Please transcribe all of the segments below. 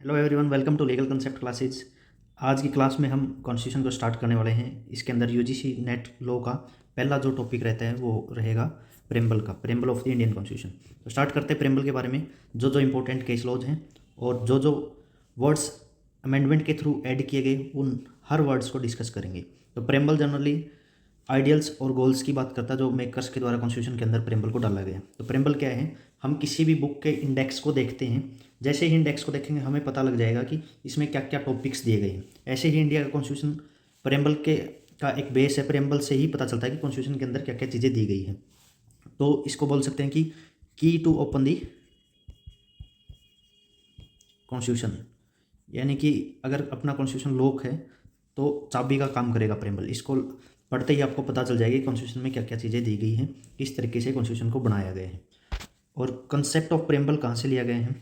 Hello everyone, welcome to legal concept classes. आज की class में हम कॉन्स्टिट्यूशन को स्टार्ट करने वाले हैं। इसके अंदर यूजीसी नेट लॉ का पहला जो टॉपिक रहता है वो रहेगा preamble of the Indian constitution. तो स्टार्ट करते हैं प्रेम्बल के बारे में, जो जो इंपॉर्टेंट केस लॉज हैं और जो जो वर्ड्स अमेंडमेंट के थ्रू ऐड किए गए उन हर वर्ड्स को डिस्कस करेंगे। तो प्रेम्बल जनरली आइडियल्स और गोल्स की बात करता है जो मेकर्स के द्वारा कॉन्स्टिट्यूशन के अंदर प्रेम्बल को डाला गया। तो प्रेम्बल क्या है? हम किसी भी बुक के इंडेक्स को देखते हैं, जैसे ही इंडेक्स को देखेंगे हमें पता लग जाएगा कि इसमें क्या क्या टॉपिक्स दिए गए हैं। ऐसे ही इंडिया का कॉन्स्टिट्यूशन प्रेम्बल के का एक बेस है। प्रेम्बल से ही पता चलता है कि कॉन्स्टिट्यूशन के अंदर क्या क्या चीज़ें दी गई हैं। तो इसको बोल सकते हैं कि की टू ओपन दी कॉन्स्टिट्यूशन, यानी कि अगर अपना कॉन्स्टिट्यूशन लॉक है तो चाबी का काम करेगा प्रेम्बल। इसको पढ़ते ही आपको पता चल जाएगी कॉन्स्टिट्यूशन में क्या क्या चीज़ें दी गई हैं, किस तरीके से कॉन्स्टिट्यूशन को बनाया गया है। और कंसेप्ट ऑफ प्रेम्बल कहाँ से लिया गया है?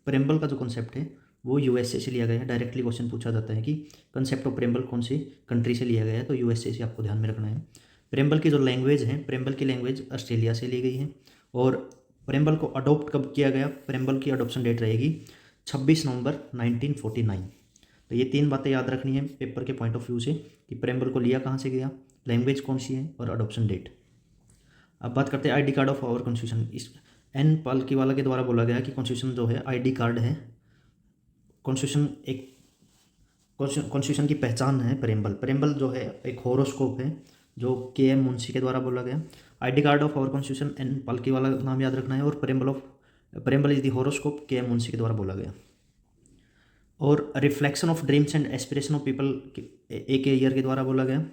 प्रेम्बल का जो कंसेप्ट है वो यूएसए से लिया गया है। डायरेक्टली क्वेश्चन पूछा जाता है कि कंसेप्ट ऑफ प्रेम्बल कौन सी कंट्री से लिया गया है, तो यूएसए से आपको ध्यान में रखना है। प्रेम्बल की जो लैंग्वेज है, प्रेम्बल की लैंग्वेज ऑस्ट्रेलिया से ली गई है। और प्रेम्बल को अडोप्ट कब किया गया? प्रेम्बल की अडोप्शन डेट रहेगी 26 नवंबर 1949। तो ये तीन बातें याद रखनी है पेपर के पॉइंट ऑफ व्यू से कि प्रेम्बल को लिया कहाँ से गया, लैंग्वेज कौन सी है और अडोप्शन डेट। अब बात करते हैं ID card of our constitution. इस एन पालकीवाला के द्वारा बोला गया कि कॉन्स्टिट्यूशन जो है आईडी कार्ड है। कॉन्स्टिट्यूशन एक कॉन्स्टिट्यूशन की पहचान है। प्रेम्बल जो है एक होरोस्कोप है जो के एम मुंशी के द्वारा बोला गया। ID card of our constitution N Palkhivala नाम याद रखना है। और preamble is the horoscope K M Munshi के द्वारा बोला गया। और reflection of dreams and aspiration of people A K Iyer के द्वारा बोला गया।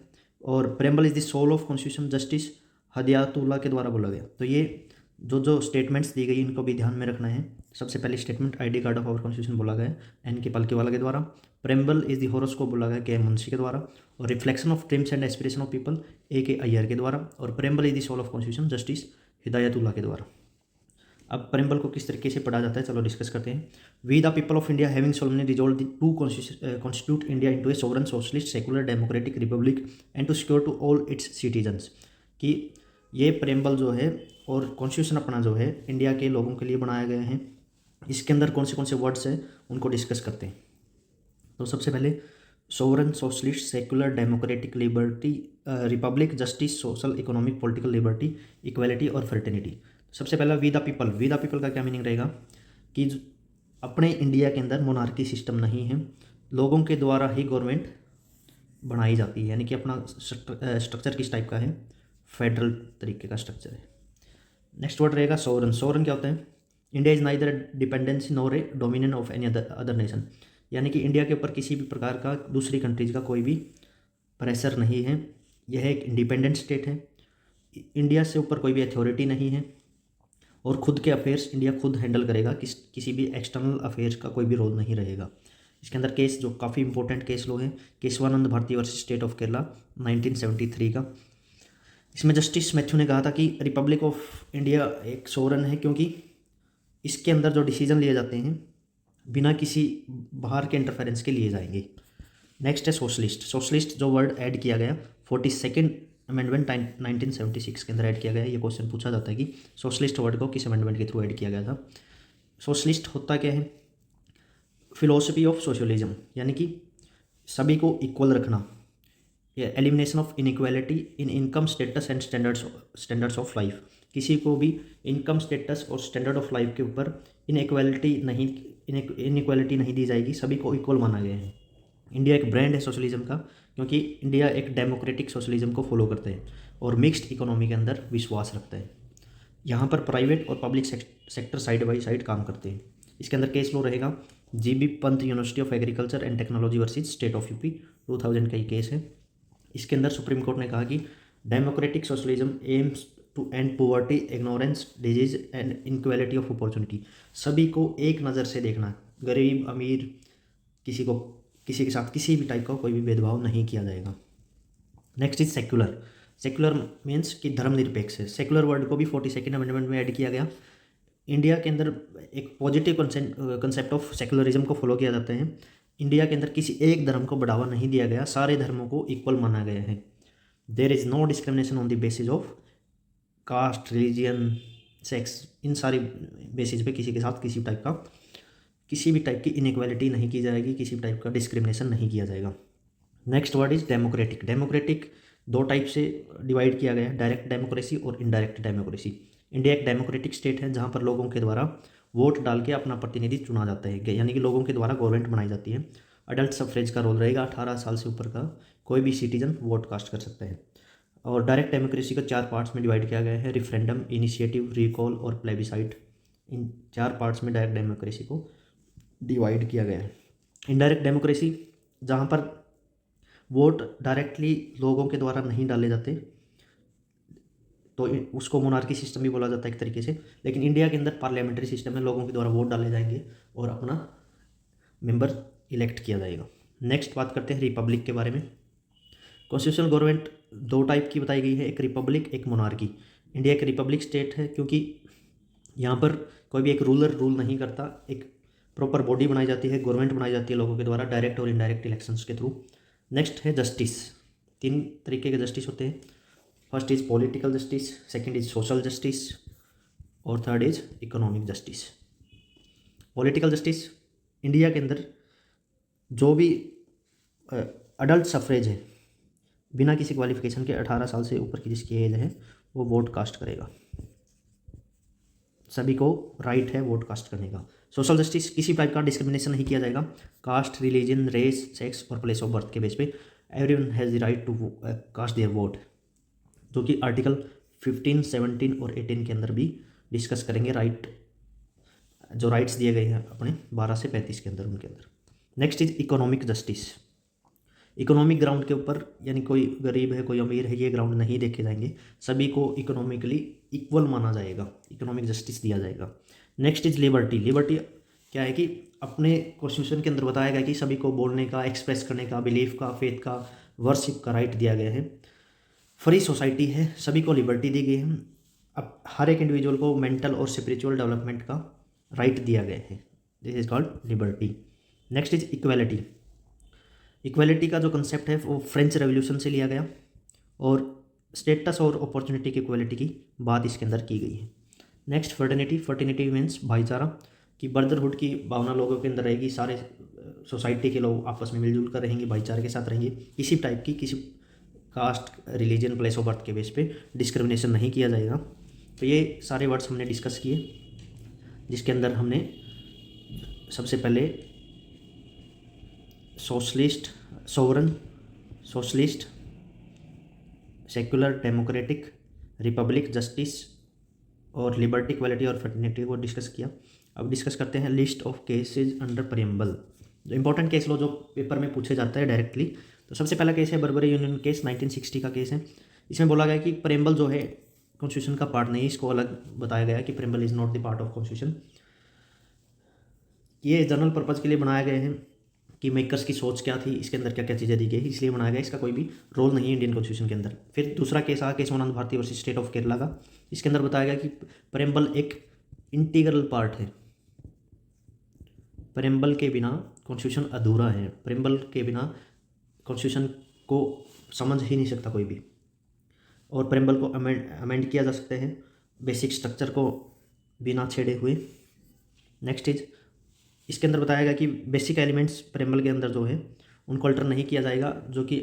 और preamble is the soul of constitution justice Hidayatullah के द्वारा बोला गया। तो ये जो जो स्टेटमेंट्स दी गई इनको भी ध्यान में रखना है। सबसे पहली statement ID card of our constitution बोला गया एन के पालकीवाला के द्वारा। प्रेम्बल इज द होरोस्कोप बोला गया के एम मुंशी के द्वारा। और reflection of dreams and aspiration of people A K Iyer के द्वारा। और preamble is the soul of constitution justice Hidayatullah के द्वारा। अब प्रेम्बल को किस तरीके से पढ़ा जाता है, चलो डिस्कस करते हैं। We the people of India having solemnly resolve to constitute India into a sovereign socialist secular democratic republic and to secure to all its citizens. कि ये प्रेम्बल जो है और कॉन्स्टिट्यूशन अपना जो है इंडिया के लोगों के लिए बनाया गया है। इसके अंदर कौन से वर्ड्स हैं उनको डिस्कस करते हैं। तो सबसे पहले sovereign socialist secular democratic liberty Republic justice social economic political liberty equality और फ्रेटर्निटी। सबसे पहला वी द पीपल का क्या मीनिंग रहेगा कि अपने इंडिया के अंदर मोनार्की सिस्टम नहीं है, लोगों के द्वारा ही गवर्नमेंट बनाई जाती है। यानी कि अपना स्ट्रक्चर किस टाइप का है? फेडरल तरीके का स्ट्रक्चर है। नेक्स्ट वर्ड रहेगा सोवरेन। सोवरेन क्या होता है? India is neither dependency nor a dominion of any other nation. यानी कि इंडिया के ऊपर किसी भी प्रकार का दूसरी कंट्रीज का कोई भी प्रेशर नहीं है। यह एक इंडिपेंडेंट स्टेट है। इंडिया से ऊपर कोई भी अथॉरिटी नहीं है और खुद के अफेयर्स इंडिया खुद हैंडल करेगा। किसी भी एक्सटर्नल अफेयर्स का कोई भी रोल नहीं रहेगा। इसके अंदर केस जो काफ़ी इंपॉर्टेंट केस लो है, Kesavananda Bharati versus state of Kerala 1973 का। इसमें जस्टिस मैथ्यू ने कहा था कि रिपब्लिक ऑफ इंडिया एक सोवरेन है क्योंकि इसके अंदर जो डिसीजन लिए जाते हैं बिना किसी बाहर के इंटरफेरेंस के लिए जाएंगे। नेक्स्ट है सोशलिस्ट। सोशलिस्ट जो वर्ड ऐड किया गया 42nd अमेंडमेंट 1976 के अंदर ऐड किया गया। ये क्वेश्चन पूछा जाता है कि सोशलिस्ट वर्ड को किस अमेंडमेंट के थ्रू ऐड किया गया था। सोशलिस्ट होता क्या है? फिलोसफी ऑफ सोशलिज्म, यानी कि सभी को इक्वल रखना, elimination of inequality in income status and standards of life. किसी को भी इनकम स्टेटस और स्टैंडर्ड ऑफ लाइफ के ऊपर इनइक्वालिटी नहीं दी जाएगी, सभी को इक्वल माना गया है। इंडिया एक ब्रांड है सोशलिज्म का क्योंकि इंडिया एक डेमोक्रेटिक सोशलिज्म को फॉलो करते हैं और मिक्स्ड इकोनॉमी के अंदर विश्वास रखता है। यहाँ पर प्राइवेट और public sector side by side काम करते हैं। इसके अंदर केस लो रहेगा GB Pant university of agriculture and technology versus state of UP 2000 का ये केस है। इसके अंदर सुप्रीम कोर्ट ने कहा कि democratic socialism aims to end poverty ignorance disease and inequality of opportunity. सभी को एक नज़र से देखना, गरीब अमीर किसी के साथ किसी भी टाइप का कोई भी भेदभाव नहीं किया जाएगा। Next is secular. Secular means कि धर्मनिरपेक्ष है। सेक्युलर वर्ड को भी 42nd अमेंडमेंट में ऐड किया गया। इंडिया के अंदर एक पॉजिटिव कंसेप्ट ऑफ सेक्युलरिज्म को फॉलो किया जाता है। इंडिया के अंदर किसी एक धर्म को बढ़ावा नहीं दिया गया, सारे धर्मों को इक्वल माना गया है। There is no discrimination on the basis of caste, religion, sex. इन सारी बेसिस पे किसी के साथ किसी टाइप का किसी भी टाइप की इनइक्वालिटी नहीं की जाएगी, किसी भी टाइप का डिस्क्रिमिनेशन नहीं किया जाएगा। Next word is democratic. Democratic दो टाइप से डिवाइड किया गया है, डायरेक्ट डेमोक्रेसी और इनडायरेक्ट डेमोक्रेसी। इंडिया एक डेमोक्रेटिक स्टेट है जहाँ पर लोगों के द्वारा वोट डाल के अपना प्रतिनिधि चुना जाता है, यानी कि लोगों के द्वारा गवर्नमेंट बनाई जाती है। अडल्ट सफरेज का रोल रहेगा, 18 साल से ऊपर का कोई भी सिटीजन वोट कास्ट कर सकता है। और डायरेक्ट डेमोक्रेसी को 4 पार्ट्स में डिवाइड किया गया है, रिफरेंडम, इनिशिएटिव, रिकॉल और प्लेबिसाइट। इन 4 पार्ट्स में डायरेक्ट डेमोक्रेसी को डिवाइड किया गया है। इनडायरेक्ट डेमोक्रेसी जहाँ पर वोट डायरेक्टली लोगों के द्वारा नहीं डाले जाते, तो उसको मोनार्की सिस्टम भी बोला जाता है एक तरीके से। लेकिन इंडिया के अंदर पार्लियामेंट्री सिस्टम में लोगों के द्वारा वोट डाले जाएंगे और अपना मेंबर इलेक्ट किया जाएगा। नेक्स्ट बात करते हैं रिपब्लिक के बारे में। कॉन्स्टिट्यूशनल गवर्नमेंट दो टाइप की बताई गई है, एक रिपब्लिक, एक मोनार्की। इंडिया एक रिपब्लिक स्टेट है क्योंकि यहाँ पर कोई भी एक रूलर रूल नहीं करता, एक प्रॉपर बॉडी बनाई जाती है, गवर्नमेंट बनाई जाती है लोगों के द्वारा डायरेक्ट और इनडायरेक्ट इलेक्शंस के थ्रू। नेक्स्ट है जस्टिस। 3 तरीके के जस्टिस होते हैं। First is political justice, second is social justice और third is economic justice. Political justice, India के अंदर जो भी अडल्ट सफरेज है, बिना किसी क्वालिफिकेशन के 18 साल से ऊपर की जिसकी एज है वो वोट कास्ट करेगा, सभी को राइट है वोट कास्ट करने का। सोशल जस्टिस, किसी टाइप का डिस्क्रिमिनेशन नहीं किया जाएगा, कास्ट, रिलीजन, रेस, सेक्स और प्लेस ऑफ बर्थ के बेस पे everyone has the right to cast their vote, जो कि आर्टिकल 15, 17 और 18 के अंदर भी डिस्कस करेंगे। राइट, जो राइट्स दिए गए हैं अपने 12 से 35 के अंदर, उनके अंदर। Next is economic justice. Economic ground के ऊपर, यानी कोई गरीब है कोई अमीर है ये ग्राउंड नहीं देखे जाएंगे, सभी को इकोनॉमिकली इक्वल माना जाएगा, इकोनॉमिक जस्टिस दिया जाएगा। Next is liberty. लिबर्टी क्या है कि अपने कॉन्स्टिट्यूशन के अंदर बताया गया कि सभी को बोलने का, एक्सप्रेस करने का, बिलीफ का, फेथ का, वर्शिप का राइट दिया गया है। फ्री सोसाइटी है, सभी को लिबर्टी दी गई है। अब हर एक इंडिविजुअल को मेंटल और स्पिरिचुअल डेवलपमेंट का राइट दिया गया है, this is called liberty. Next is equality. Equality का जो कंसेप्ट है वो फ्रेंच रेवोल्यूशन से लिया गया और स्टेटस और अपॉर्चुनिटी की इक्वेलिटी की बात इसके अंदर की गई है। Next fraternity. फर्टिनिटी मीन्स भाईचारा, कि ब्रदरहुड की भावना लोगों के अंदर रहेगी, सारे सोसाइटी के लोग आपस में मिलजुल कर रहेंगे, भाईचारे के साथ रहेंगे, किसी टाइप की, किसी caste, religion, place of birth के बेस पे डिस्क्रिमिनेशन नहीं किया जाएगा। तो ये सारे वर्ड्स हमने डिस्कस किए, जिसके अंदर हमने सबसे पहले socialist, sovereign, socialist, secular, democratic, Republic, justice और लिबर्टी, इक्वालिटी और फर्टिनिटी को डिस्कस किया। अब डिस्कस करते हैं list of cases under preamble, जो इंपॉर्टेंट केस लो जो पेपर में पूछे जाता है डायरेक्टली। तो सबसे पहला केस है बर्बरी यूनियन केस, 1960 का केस है। इसमें बोला गया कि प्रेम्बल जो है कॉन्स्टिट्यूशन का पार्ट नहीं, इसको अलग बताया गया कि preamble is not the part of constitution. ये जनरल पर्पज़ के लिए बनाया गया है कि मेकर्स की सोच क्या थी, इसके अंदर क्या क्या चीज़ें दी गई, इसलिए बनाया गया, इसका कोई भी रोल नहीं है इंडियन कॉन्स्टिट्यूशन के अंदर। फिर दूसरा केस आया Kesavananda Bharati versus state of Kerala का। इसके अंदर बताया गया कि प्रेम्बल एक इंटीग्रल पार्ट है, प्रेम्बल के बिना कॉन्स्टिट्यूशन अधूरा है, प्रेम्बल के बिना कॉन्स्टिट्यूशन को समझ ही नहीं सकता कोई भी, और प्रेम्बल को अमेंड किया जा सकता है बेसिक स्ट्रक्चर को बिना छेड़े हुए। नेक्स्ट इज, इसके अंदर बताया गया कि बेसिक एलिमेंट्स प्रेम्बल के अंदर जो है उनको अल्टर नहीं किया जाएगा, जो कि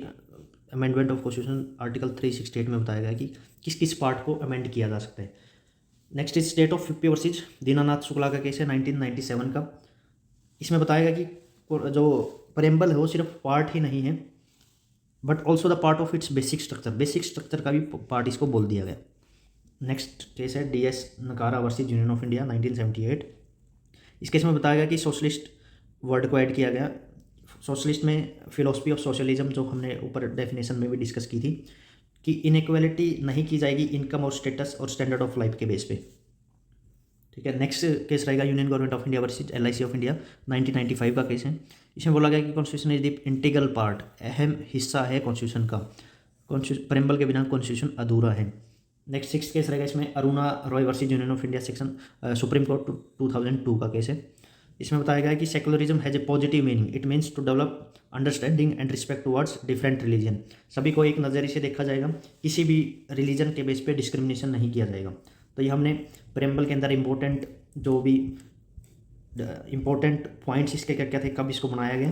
अमेंडमेंट ऑफ कॉन्स्टिट्यूशन आर्टिकल 368 में बताया गया कि किस किस पार्ट को अमेंड किया जा सकता है। Next is state of 50 versus Dinanath Shukla का केस है 1997 का। इसमें बताया गया कि जो प्रेम्बल है वो सिर्फ पार्ट ही नहीं है but also the part of its basic structure, basic structure का भी पार्ट इसको बोल दिया गया। नेक्स्ट केस है DS नकारा वर्सेज यूनियन ऑफ इंडिया 1978। इस केस में बताया गया कि सोशलिस्ट वर्ड को ऐड किया गया। सोशलिस्ट में फिलोसफी ऑफ सोशलिज्म, जो हमने ऊपर डेफिनेशन में भी डिस्कस की थी, कि इनइक्वालिटी नहीं की जाएगी इनकम और स्टेटस और स्टैंडर्ड ऑफ लाइफ के बेस पे। ठीक है। नेक्स्ट केस रहेगा union government of India versus LIC of India 1995 का केस है। इसमें बोला गया कि constitution is the integral part, अहम हिस्सा है कॉन्स्टिट्यूशन का, प्रेम्बल के बिना कॉन्स्टिट्यूशन अधूरा है। नेक्स्ट 6 केस रहेगा इसमें Aruna Roy versus union of India section supreme court 2002 का केस है। इसमें बताया गया कि secularism has a positive meaning, it means to develop understanding and respect towards different religion. सभी को एक नज़रिए से देखा जाएगा, किसी भी रिलीजन के बेस पे डिस्क्रिमिनेशन नहीं किया जाएगा। तो ये हमने प्रेम्बल के अंदर इंपॉर्टेंट जो भी इम्पोर्टेंट पॉइंट्स इसके क्या क्या थे, कब इसको बनाया गया,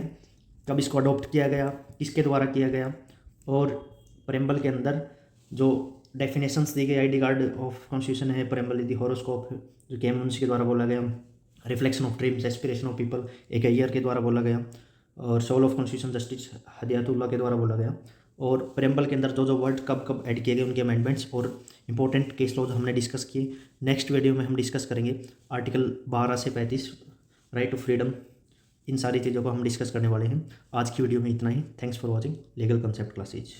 कब इसको अडॉप्ट किया गया, किसके द्वारा किया गया, और प्रेम्बल के अंदर जो डेफिनेशंस दी गई आईडी कार्ड ऑफ कॉन्स्टिट्यूशन है, प्रेम्बल इज द हॉरोस्कोप जो के एम के द्वारा बोला गया, reflection of dreams aspiration of people एक अय्यर के द्वारा बोला गया, और soul of constitution justice Hidayatullah के द्वारा बोला गया, और प्रेम्बल के अंदर जो जो वर्ड कब कब ऐड किए गए उनके अमेंडमेंट्स और इंपॉर्टेंट केस लॉज हमने डिस्कस किए। नेक्स्ट वीडियो में हम डिस्कस करेंगे आर्टिकल 12 से 35 राइट टू फ्रीडम, इन सारी चीज़ों को हम डिस्कस करने वाले हैं। आज की वीडियो में इतना ही। Thanks for watching legal concept classes.